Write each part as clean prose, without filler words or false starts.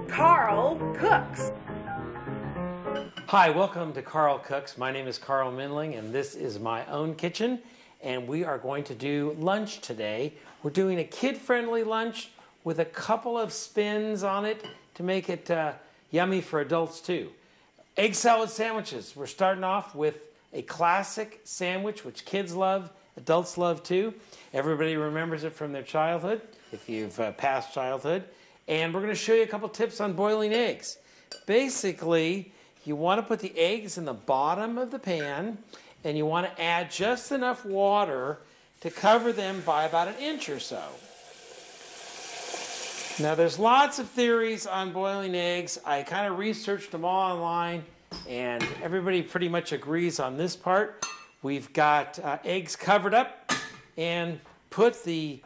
Carl Cooks. Hi, welcome to Carl Cooks. My name is Carl Mindling and this is my own kitchen, and we are going to do lunch today. We're doing a kid-friendly lunch with a couple of spins on it to make it yummy for adults too. Egg salad sandwiches. We're starting off with a classic sandwich which kids love, adults love too. Everybody remembers it from their childhood, if you've passed childhood. And we're going to show you a couple tips on boiling eggs. Basically, you want to put the eggs in the bottom of the pan, and you want to add just enough water to cover them by about 1 inch or so. Now, there's lots of theories on boiling eggs. I kind of researched them all online, and everybody pretty much agrees on this part. We've got eggs covered up, and put the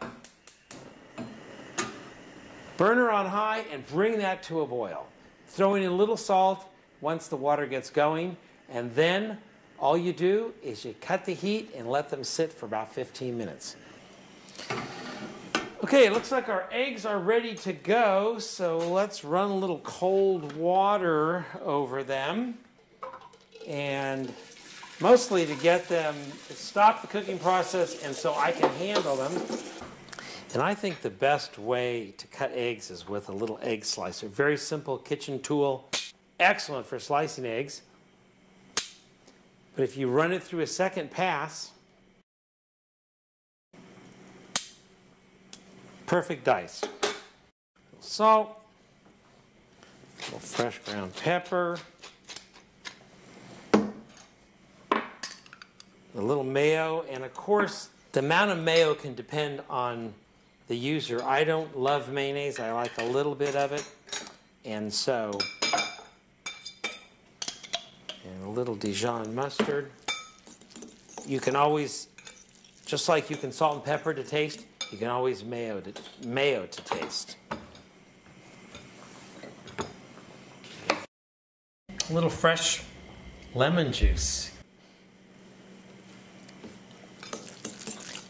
burner on high and bring that to a boil. Throwing in a little salt once the water gets going, and then all you do is you cut the heat and let them sit for about 15 minutes. Okay, it looks like our eggs are ready to go, so let's run a little cold water over them, and mostly to get them to stop the cooking process and so I can handle them. And I think the best way to cut eggs is with a little egg slicer. Very simple kitchen tool, excellent for slicing eggs. But if you run it through a second pass, perfect dice. Salt, a little fresh ground pepper, a little mayo, and of course, the amount of mayo can depend on the user. I don't love mayonnaise. I like a little bit of it. And so, and a little Dijon mustard. You can always, just like you can salt and pepper to taste, you can always mayo to taste. A little fresh lemon juice.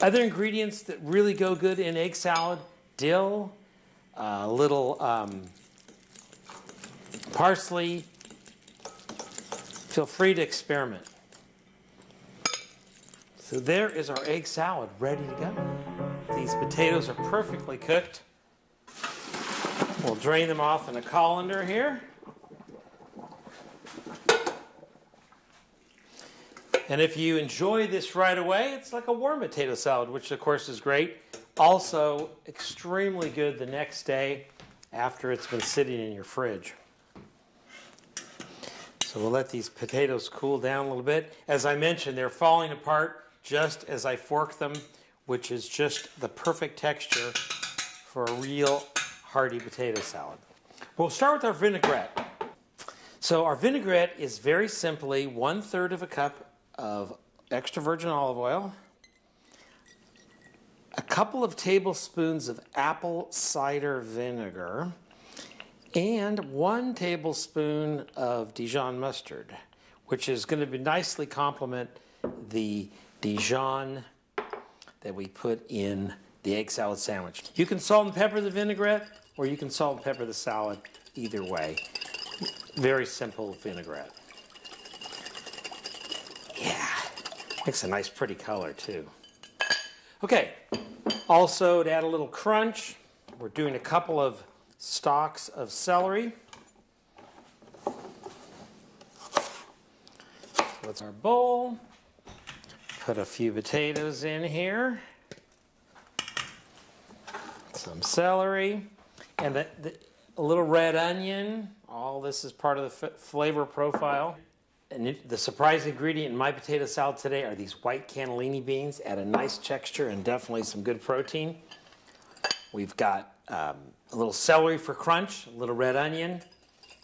Other ingredients that really go good in egg salad: dill, a little parsley. Feel free to experiment. So there is our egg salad ready to go. These potatoes are perfectly cooked. We'll drain them off in a colander here. And if you enjoy this right away, it's like a warm potato salad, which of course is great. Also extremely good the next day after it's been sitting in your fridge. So we'll let these potatoes cool down a little bit. As I mentioned, they're falling apart just as I fork them, which is just the perfect texture for a real hearty potato salad. We'll start with our vinaigrette. So our vinaigrette is very simply 1/3 of a cup of extra virgin olive oil, a couple of tablespoons of apple cider vinegar, and 1 tablespoon of Dijon mustard, which is going to be nicely complement the Dijon that we put in the egg salad sandwich. You can salt and pepper the vinaigrette, or you can salt and pepper the salad, either way. Very simple vinaigrette. Yeah, makes a nice pretty color too. Okay, also to add a little crunch, we're doing a couple of stalks of celery. So that's our bowl. Put a few potatoes in here. Some celery. And a little red onion. All this is part of the flavor profile. And the surprise ingredient in my potato salad today are these white cannellini beans. Add a nice texture and definitely some good protein. We've got a little celery for crunch, a little red onion,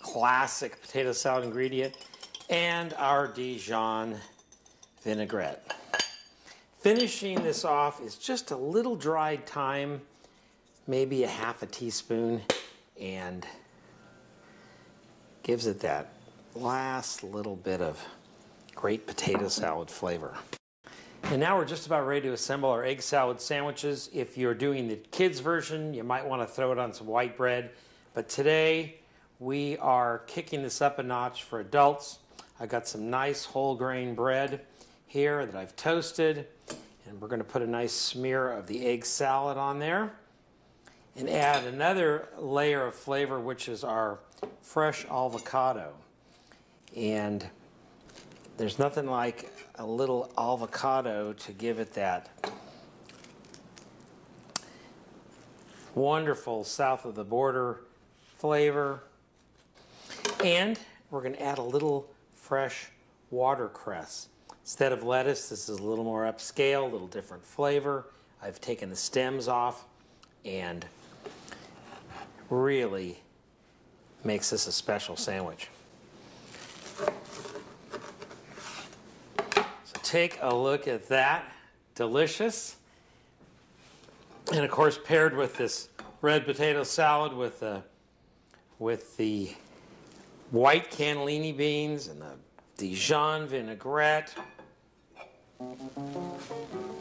classic potato salad ingredient, and our Dijon vinaigrette. Finishing this off is just a little dried thyme, maybe a half a teaspoon, and gives it that last little bit of great potato salad flavor. And now we're just about ready to assemble our egg salad sandwiches. If you're doing the kids version, you might want to throw it on some white bread. But today we are kicking this up a notch for adults. I got some nice whole grain bread here that I've toasted. And we're going to put a nice smear of the egg salad on there. And add another layer of flavor, which is our fresh avocado. And there's nothing like a little avocado to give it that wonderful south of the border flavor. And we're going to add a little fresh watercress. Instead of lettuce, this is a little more upscale, a little different flavor. I've taken the stems off and really makes this a special sandwich. So take a look at that. Delicious. And of course, paired with this red potato salad with the white cannellini beans and the Dijon vinaigrette.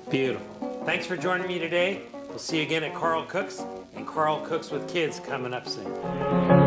Beautiful. Thanks for joining me today. We'll see you again at Carl Cooks and Carl Cooks with Kids coming up soon.